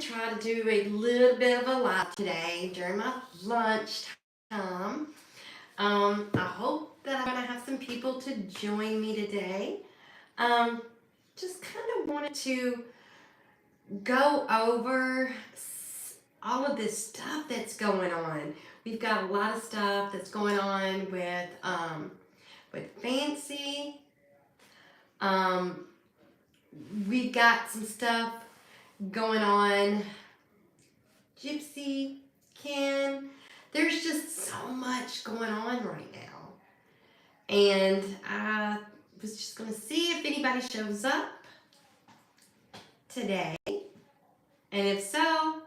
try to do a little bit of a live today during my lunch time. I hope that I'm going to have some people to join me today. Um, just kind of wanted to go over all of this stuff that's going on. We've got a lot of stuff that's going on with Fancy. Um, we've got some stuff going on Gypsy, Ken. There's just so much going on right now. And I was just going to see if anybody shows up today. And if so,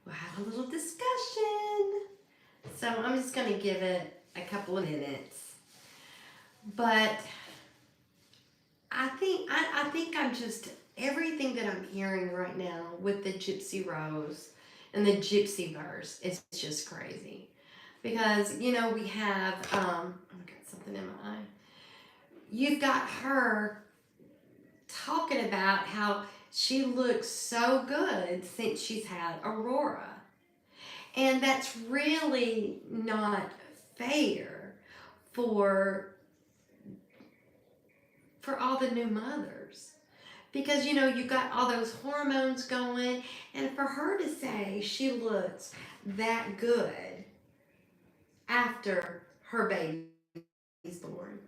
we'll have a little discussion. So I'm just going to give it a couple of minutes. But I think I'm just everything that I'm hearing right now with the Gypsy Rose and the Gypsy verse is just crazy. Because, we have oh, I got something in my eye. You've got her talking about how she looks so good since she's had Aurora. And that's really not fair for all the new mothers. Because you got all those hormones going, and for her to say she looks that good after her baby's born.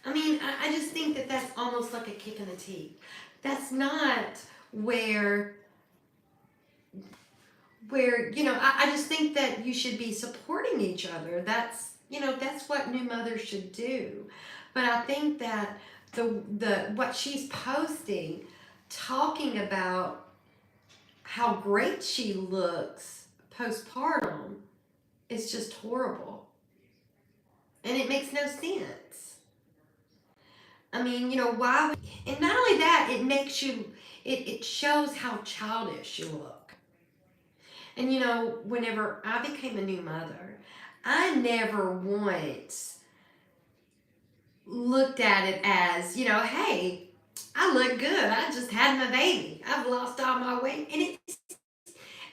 I mean, I just think that that's almost like a kick in the teeth. That's not where I just think that you should be supporting each other. That's what new mothers should do. But I think that the what she's posting, talking about how great she looks postpartum, is just horrible. And it makes no sense. I mean, why? And not only that, it shows how childish you look. And whenever I became a new mother, I never once looked at it as, hey, I look good. I just had my baby. I've lost all my weight.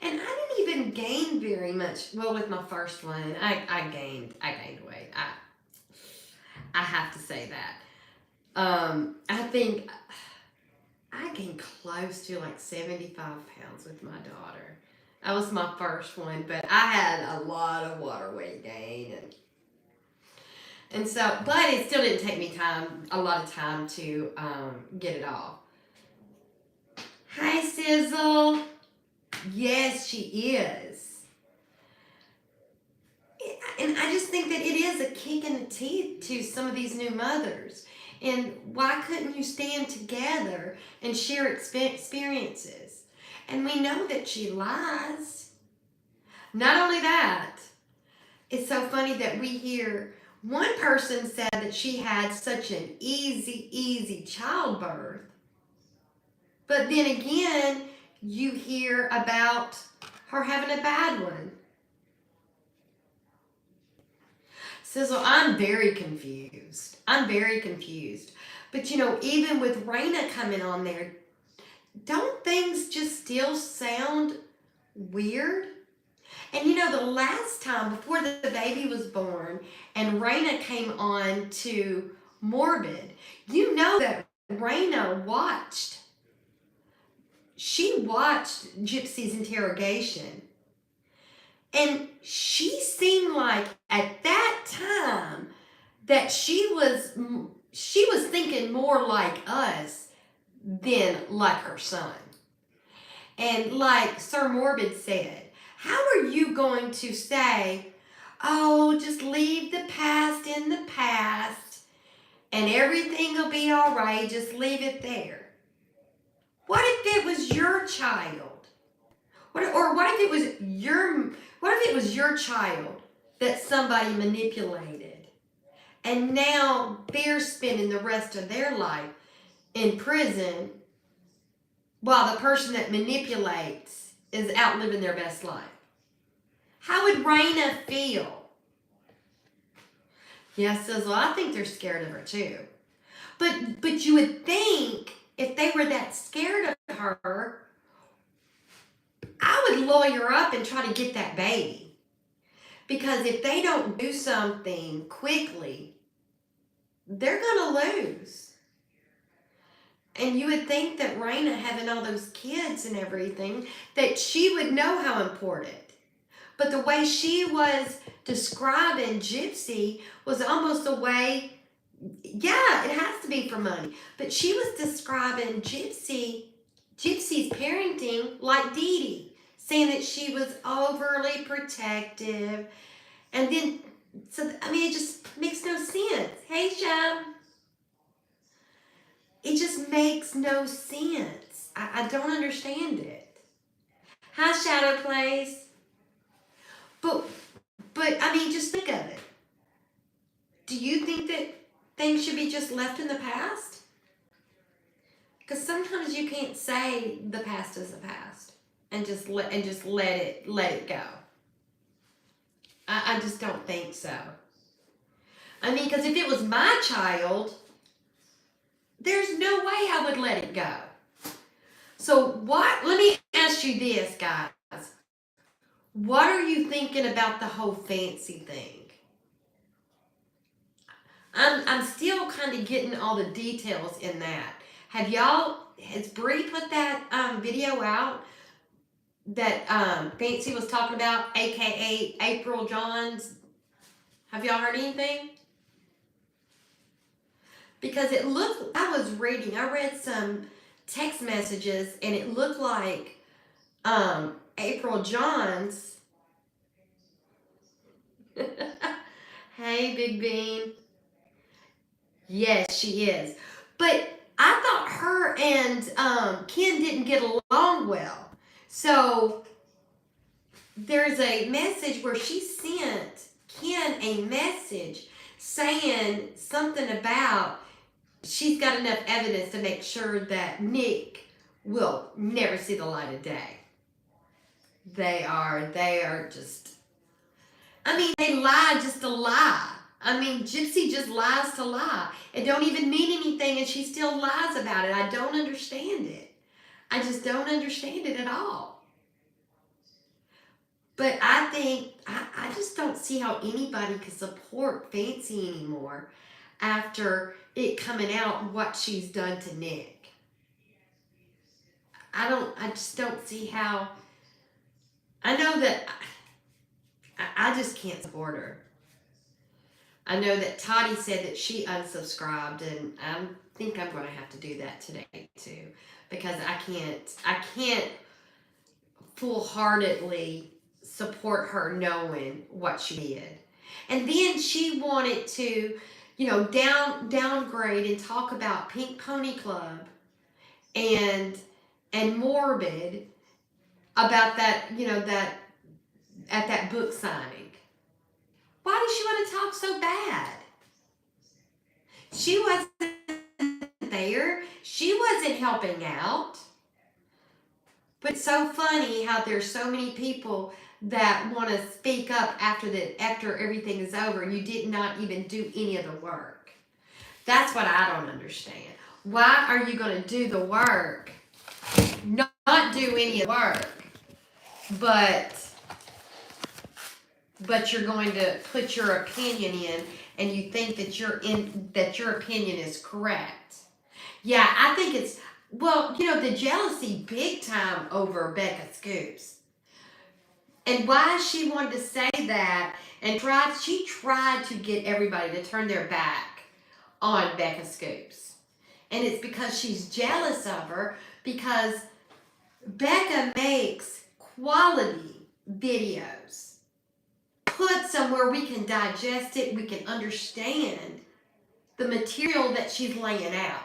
And I didn't even gain very much. Well, with my first one, I gained weight. I have to say that. I think I gained close to like 75 pounds with my daughter. That was my first one, but I had a lot of water weight gain, and so, but it still didn't take me a lot of time to get it off. Hi, Sizzle. Yes, she is. And I just think that it is a kick in the teeth to some of these new mothers. And why couldn't you stand together and share experiences? And we know that she lies. Not only that, it's so funny that we hear one person said that she had such an easy childbirth. But then again, you hear about her having a bad one. Sizzle, I'm very confused. But even with Raina coming on there, don't things just still sound weird? And the last time before the baby was born and Raina came on to Morbid, that Raina watched Gypsy's interrogation. And she seemed like at that time that she was thinking more like us than like her son. And like Sir Morbid said, how are you going to say, oh, just leave the past in the past and everything will be all right, just leave it there? What if it was your child? What if it was your child that somebody manipulated, and now they're spending the rest of their life in prison while the person that manipulates is out living their best life? How would Raina feel? Yes, Sizzle, I think they're scared of her too. But you would think if they were that scared of her, I would lawyer up and try to get that baby. Because if they don't do something quickly, they're going to lose. And you would think that Raina, having all those kids and everything, that she would know how important. But the way she was describing Gypsy was almost the way, yeah, it has to be for money. But she was describing Gypsy's parenting like Dee Dee, saying that she was overly protective. And then, so, I mean, it just makes no sense. Hey, Shab. It just makes no sense. I don't understand it. Hi, Shadow Plays. But I mean, just think of it. Do you think that things should be just left in the past? Because sometimes you can't say the past is the past and just let it go. I just don't think so. I mean, because if it was my child, there's no way I would let it go. So what? Let me ask you this, guys. What are you thinking about the whole fancy thing? I'm still kind of getting all the details in that. Has Bree put that video out that Fancy was talking about, aka April Johns? Have y'all heard anything? Because it looked, I read some text messages and it looked like April Johns. Hey, Big Bean. Yes, she is. But I thought her and Ken didn't get along well. So there's a message where she sent Ken a message saying something about she's got enough evidence to make sure that Nick will never see the light of day. They are just, I mean, they lie just to lie. I mean, Gypsy just lies to lie. It don't even mean anything and she still lies about it. I don't understand it. I just don't understand it at all. But I think, I just don't see how anybody could support Fancy anymore after it coming out what she's done to Nick. I just don't see how. I know that I just can't support her. I know that Toddy said that she unsubscribed, and I think I'm going to have to do that today too, because I can't full-heartedly support her knowing what she did. And then she wanted to, downgrade and talk about Pink Pony Club and Morbid about that, that at that book signing. Why does she want to talk so bad? She wasn't there. She wasn't helping out. But it's so funny how there's so many people that want to speak up after everything is over and you did not even do any of the work. That's what I don't understand. Why are you going to do the work, not do any of the work, but you're going to put your opinion in and you think that your opinion is correct? Yeah, I think it's, well, the jealousy big time over Becca Scoops. And why she wanted to say that and she tried to get everybody to turn their back on Becca Scoops. And it's because she's jealous of her, because Becca makes quality videos. Put somewhere we can digest it, we can understand the material that she's laying out.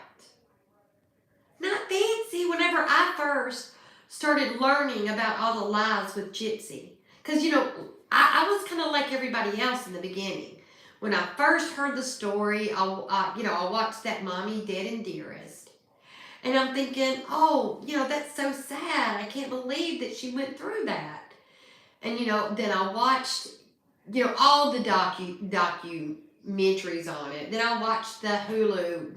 Not Fancy. Whenever I first started learning about all the lies with Gypsy, because I was kind of like everybody else in the beginning. When I first heard the story, I watched that Mommy Dead and Dearest, and I'm thinking, oh, that's so sad. I can't believe that she went through that. And then I watched all the documentaries on it. Then I watched the Hulu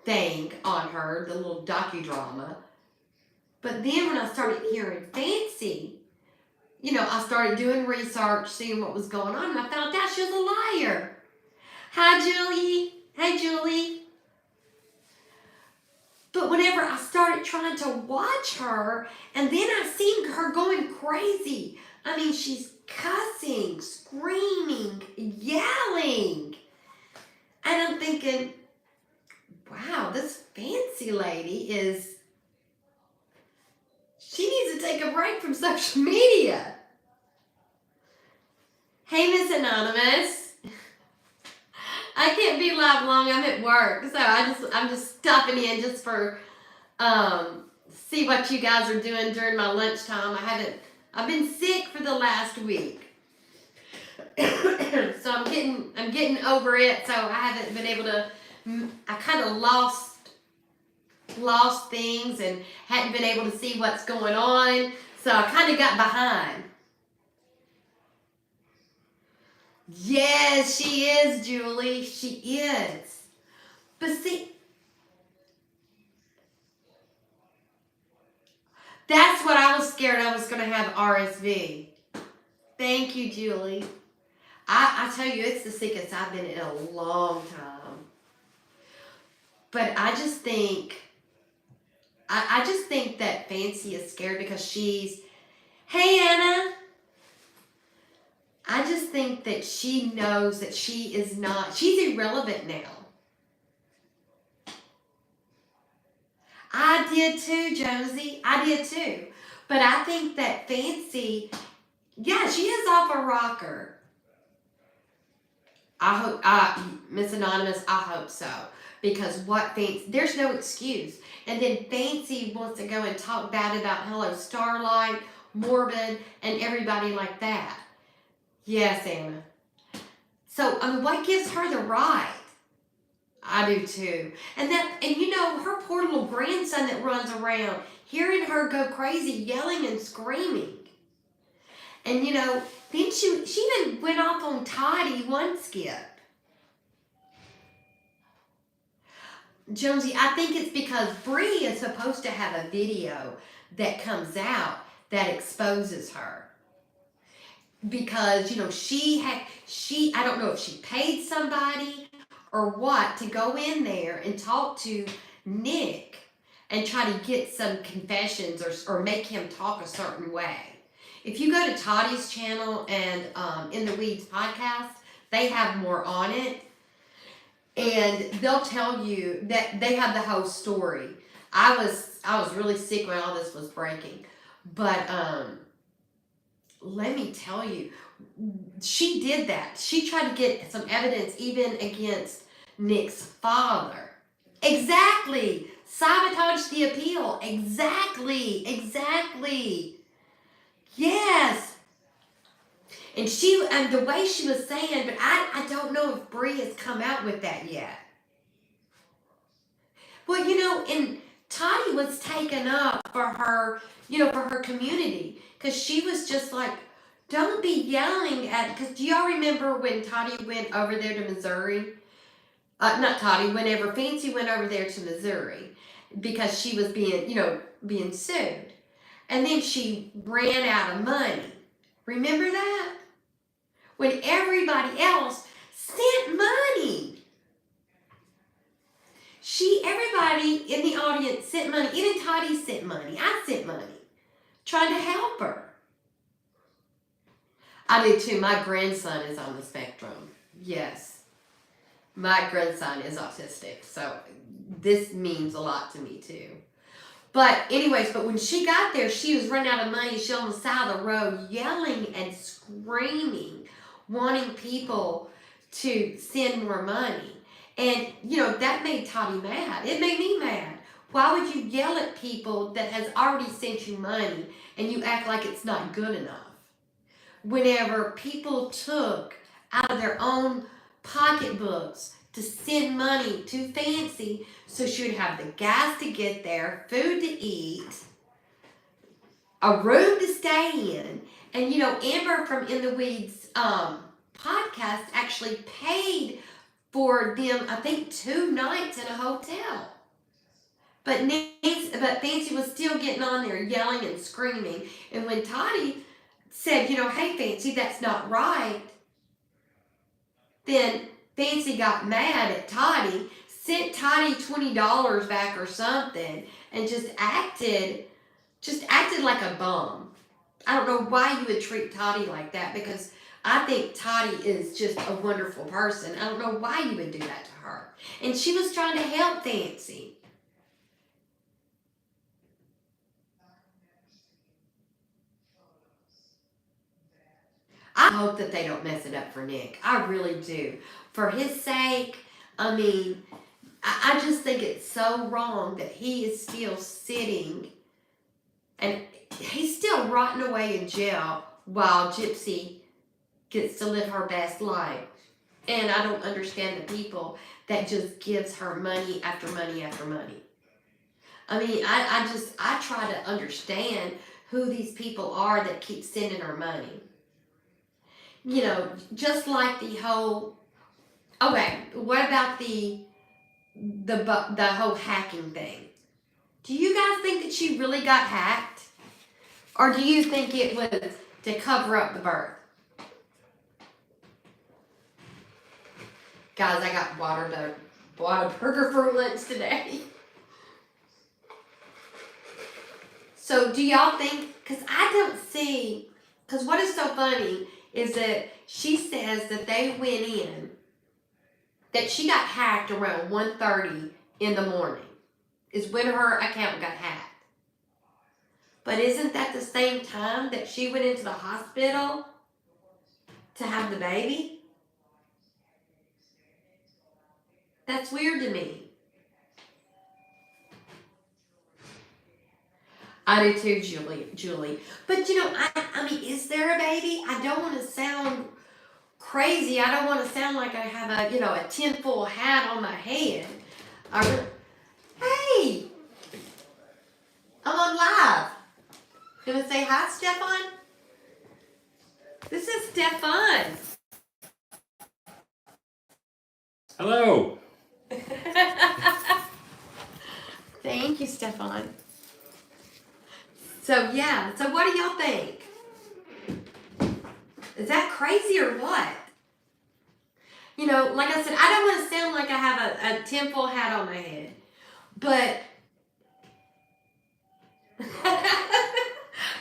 thing on her, the little docudrama. But then when I started hearing Fancy, I started doing research, seeing what was going on, and I found out she was a liar. Hi, Julie. Hey, Julie. But whenever I started trying to watch her, and then I seen her going crazy. I mean, she's cussing, screaming, yelling. And I'm thinking, wow, this Fancy lady she needs to take a break from social media. Hey, Miss Anonymous. I can't be live long. I'm at work, so I'm just stopping in just for see what you guys are doing during my lunchtime. I've been sick for the last week. So I'm getting over it, so I haven't been able to, I kind of lost things and hadn't been able to see what's going on, so I kind of got behind. Yes, she is, Julie, she is. But see, that's what I was scared I was going to have RSV. Thank you, Julie. I tell you, it's the sickest I've been in a long time. But I just think that Fancy is scared because she's, hey, Anna. I just think that she knows that she's irrelevant now. I did too, Josie. I did too. But I think that Fancy, yeah, she is off a rocker. I hope, Miss Anonymous, I hope so. Because there's no excuse. And then Fancy wants to go and talk bad about Hello Starlight, Morbid, and everybody like that. Yes, Anna. So, what gives her the right? I do too. And her poor little grandson that runs around, hearing her go crazy, yelling and screaming. And then she even went off on Toddy one skip. Jonesy, I think it's because Bree is supposed to have a video that comes out that exposes her. Because, I don't know if she paid somebody or what to go in there and talk to Nick and try to get some confessions or make him talk a certain way. If you go to Toddy's channel and In the Weeds podcast, they have more on it. And they'll tell you that they have the whole story. I was really sick when all this was breaking. But let me tell you, she did that. She tried to get some evidence even against Nick's father. Exactly. Sabotage the appeal. Exactly. Yes. And the way she was saying, but I don't know if Bree has come out with that yet. Well, and Toddy was taken up for her, for her community. Because she was just like, don't be yelling because do y'all remember when Toddy went over there to Missouri? Not Toddy, whenever Fancy went over there to Missouri. Because she was being sued. And then she ran out of money. Remember that? When everybody else sent money. Everybody in the audience sent money. Even Toddy sent money. I sent money. Trying to help her. I do too. My grandson is on the spectrum. Yes. My grandson is autistic. So this means a lot to me too. But anyways, when she got there, she was running out of money. She was on the side of the road yelling and screaming, wanting people to send more money. And, that made Toddy mad. It made me mad. Why would you yell at people that has already sent you money and you act like it's not good enough? Whenever people took out of their own pocketbooks to send money to Fancy so she would have the gas to get there, food to eat, a room to stay in. And, Amber from In the Weeds podcast actually paid for them, I think, 2 nights in a hotel. But Fancy was still getting on there yelling and screaming. And when Toddy said, hey, Fancy, that's not right, then Fancy got mad at Toddy, sent Toddy $20 back or something, and just acted like a bum. I don't know why you would treat Toddy like that, because I think Toddy is just a wonderful person. I don't know why you would do that to her. And she was trying to help Fancy. I hope that they don't mess it up for Nick. I really do. For his sake, I mean, I just think it's so wrong that he is still sitting and he's still rotting away in jail while Gypsy gets to live her best life. And I don't understand the people that just gives her money after money after money. I mean, I try to understand who these people are that keep sending her money. Just like the whole. Okay, what about the whole hacking thing? Do you guys think that she really got hacked, or do you think it was to cover up the birth? Guys, I got Whataburger for lunch today. So do y'all think? Because I don't see. Because what is so funny is that she says that they went in, that she got hacked around 1:30 in the morning, is when her account got hacked. But isn't that the same time that she went into the hospital to have the baby? That's weird to me. I do too, Julie. But I mean, is there a baby? I don't want to sound crazy. I don't want to sound like I have a tinfoil hat on my head. Hey, I'm on live. Gonna say hi, Stefan? This is Stefan. Hello. Thank you, Stefan. So what do y'all think? Is that crazy or what? Like I said, I don't want to sound like I have a tinfoil hat on my head, but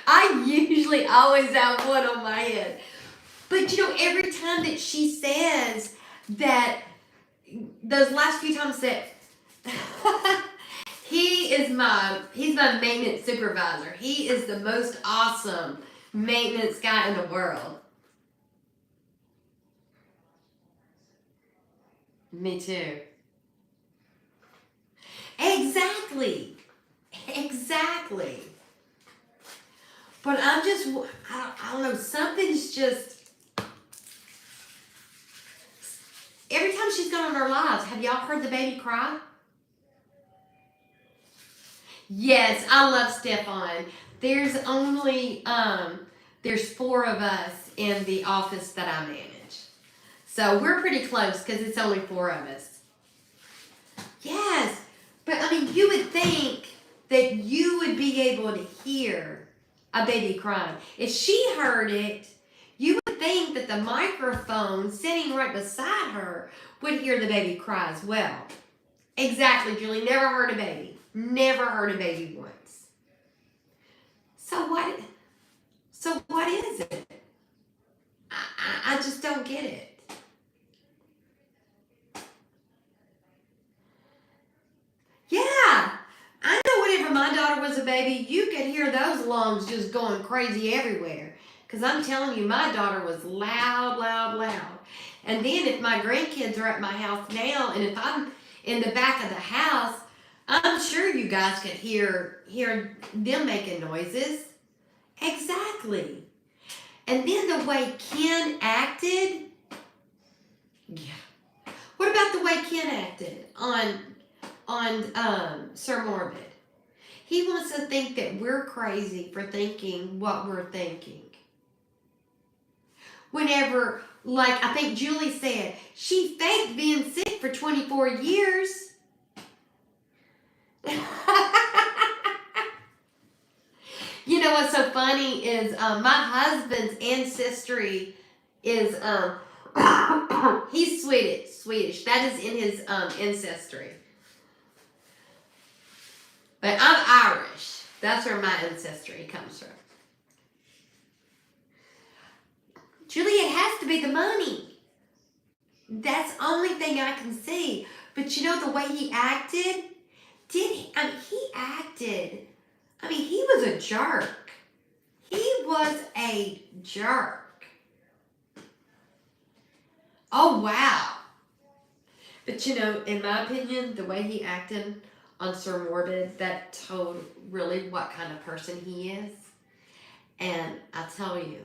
I usually always have one on my head. But every time that she says that, those last few times that he's my maintenance supervisor. He is the most awesome maintenance guy in the world. Me too. Exactly. But I don't know, something's just, every time she's gone on her lives, have y'all heard the baby cry? Yes, I love Stefan. There's only, there's 4 of us in the office that I manage. So we're pretty close because it's only 4 of us. Yes, but I mean, you would think that you would be able to hear a baby crying. If she heard it, you would think that the microphone sitting right beside her would hear the baby cry as well. Exactly, Julie. Never heard a baby. Never heard a baby once. So what is it? I just don't get it. Yeah, I know whenever my daughter was a baby, you could hear those lungs just going crazy everywhere. Because I'm telling you, my daughter was loud, loud, loud. And then if my grandkids are at my house now, and if I'm in the back of the house, I'm sure you guys could hear them making noises. Exactly. And then the way Ken acted. Yeah. What about the way Ken acted on Sir Morbid? He wants to think that we're crazy for thinking what we're thinking. whenever, like I think Julie said, she faked being sick for 24 years. You know what's so funny is my husband's ancestry is he's Swedish. That is in his ancestry. But I'm Irish. That's where my ancestry comes from. Julie, it has to be the money. That's the only thing I can see. But you know the way he acted? He was a jerk. He was a jerk. Oh, wow. But you know, in my opinion, the way he acted on Sir Morbid, that told really what kind of person he is. And I tell you,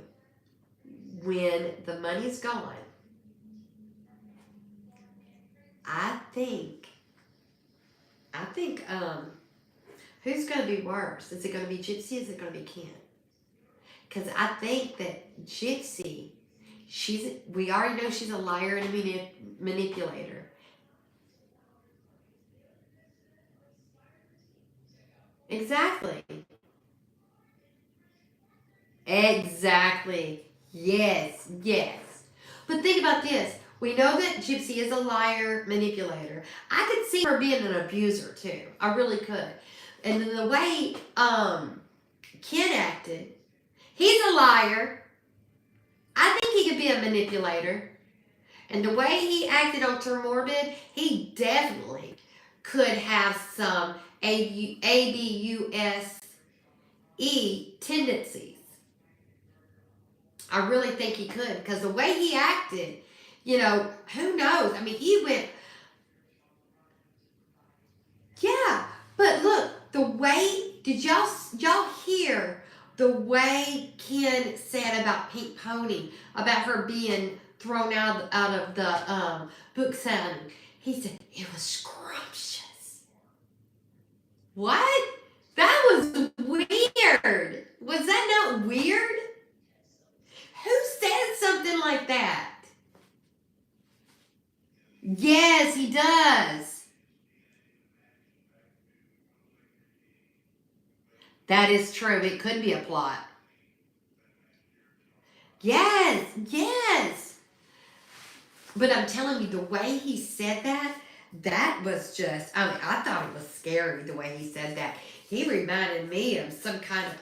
when the money's gone, I think, who's going to be worse? Is it going to be Gypsy? Is it going to be Ken? Because I think that Gypsy, we already know she's a liar and a manipulator. Exactly. Yes. But think about this. We know that Gypsy is a liar, manipulator. I could see her being an abuser too. I really could. And then the way Ken acted, he's a liar. I think he could be a manipulator. And the way he acted on Sir Morbid, he definitely could have some ABUSE tendencies. I really think he could, because the way he acted, you know, who knows? I mean, he went, yeah, but look, the way, did y'all hear the way Ken said about Pink Pony, about her being thrown out of the book signing? He said, it was scrumptious. What? That was weird. Was that not weird? Who says something like that? Yes, he does. That is true. It could be a plot. Yes. But I'm telling you, the way he said that was just, I mean, I thought it was scary the way he said that. He reminded me of some kind of,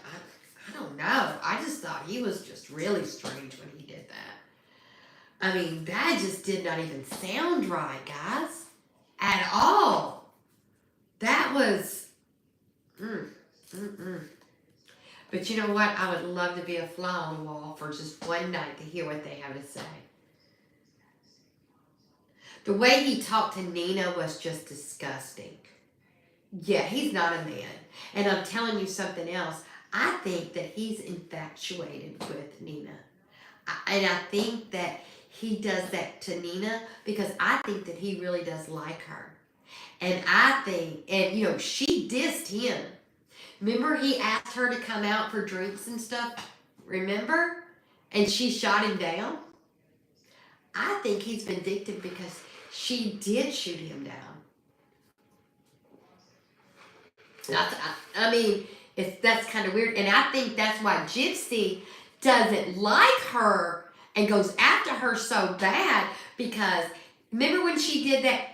I don't know. I just thought he was just really strange when he did that. I mean, that just did not even sound right, guys. At all. That was, But you know what? I would love to be a fly on the wall for just one night to hear what they have to say. The way he talked to Nina was just disgusting. Yeah, he's not a man. And I'm telling you something else. I think that he's infatuated with Nina. And I think that he does that to Nina because I think that he really does like her. And I think, and you know, she dissed him. Remember he asked her to come out for drinks and stuff? Remember? And she shot him down? I think he's vindictive because she did shoot him down. I mean, that's kind of weird. And I think that's why Gypsy doesn't like her and goes after her so bad because remember when she did that?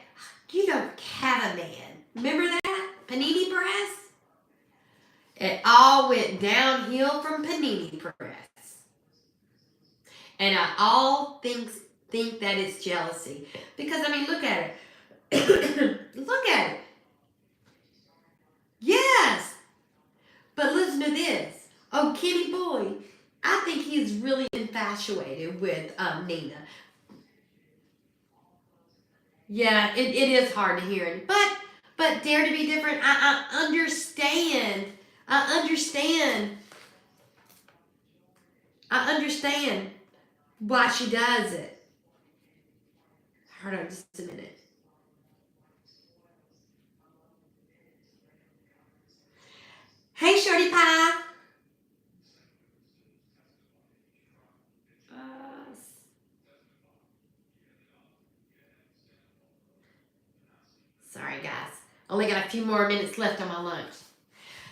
You don't have a man. Remember that? Panini Press? It all went downhill from Panini Press. And I all think that it's jealousy. Because, I mean, look at it. Look at it. Yes. But listen to this. Oh, Kenny Boy. I think he's really infatuated with Nina. Yeah, it is hard to hear. But Dare to Be Different, I understand. I understand why she does it. Hold on just a minute. Hey, Shorty Pie. Only got a few more minutes left on my lunch.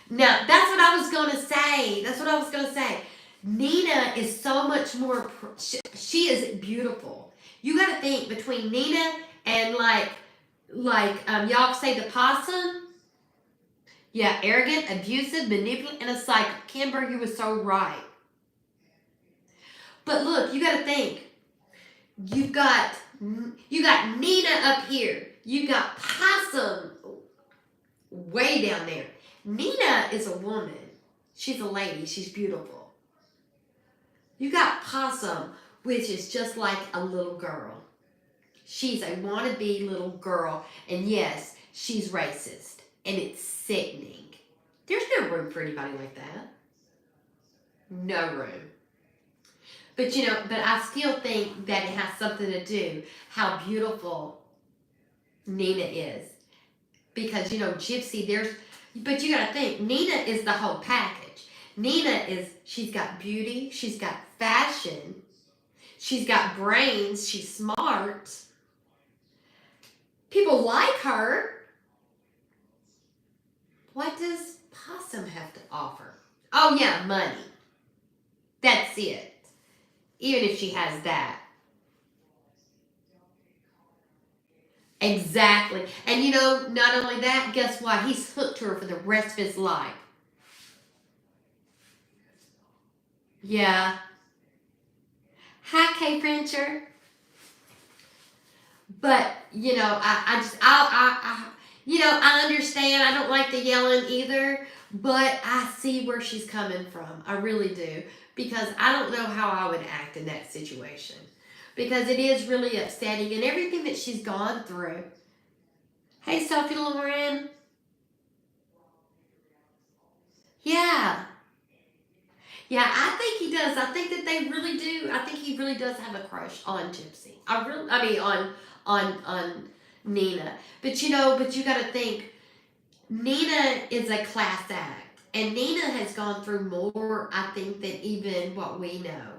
Now, that's what I was going to say. Nina is so much more, she is beautiful. You got to think between Nina and y'all say the possum. Yeah, arrogant, abusive, manipulative, and a psycho. Kimber, you were so right. But look, you got to think. You got Nina up here. You got Possum way down there. Nina is a woman. She's a lady. She's beautiful. You got Possum, which is just like a little girl. She's a wannabe little girl. And yes, she's racist. And it's sickening. There's no room for anybody like that. No room. But but I still think that it has something to do how beautiful Nina is. Because, Gypsy, but you got to think, Nina is the whole package. She's got beauty, she's got fashion, she's got brains, she's smart. People like her. What does Possum have to offer? Oh, yeah, money. That's it. Even if she has that. Exactly. And not only that, guess what? He's hooked her for the rest of his life. Yeah. Hi, Kay Printer. But, I understand. I don't like the yelling either, but I see where she's coming from. I really do. Because I don't know how I would act in that situation. Because it is really upsetting and everything that she's gone through. Hey, Sophie Lauren. Yeah. Yeah, I think he does. I think that they really do. I think he really does have a crush on Gypsy. On Nina. But you got to think, Nina is a class act. And Nina has gone through more, I think, than even what we know.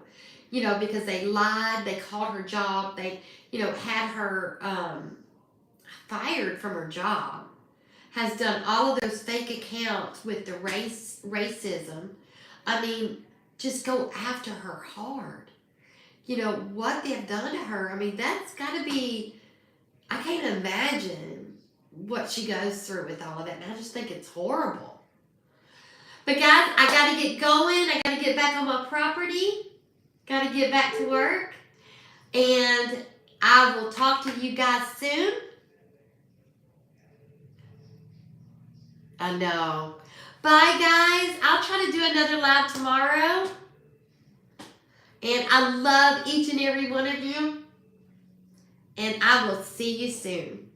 Because they lied, they called her job, they, had her fired from her job, has done all of those fake accounts with the racism. I mean, just go after her hard. What they've done to her, that's got to be, I can't imagine what she goes through with all of that. And I just think it's horrible. But guys, I got to get going. I got to get back on my property. Got to get back to work. And I will talk to you guys soon. I know. Bye, guys. I'll try to do another live tomorrow. And I love each and every one of you. And I will see you soon.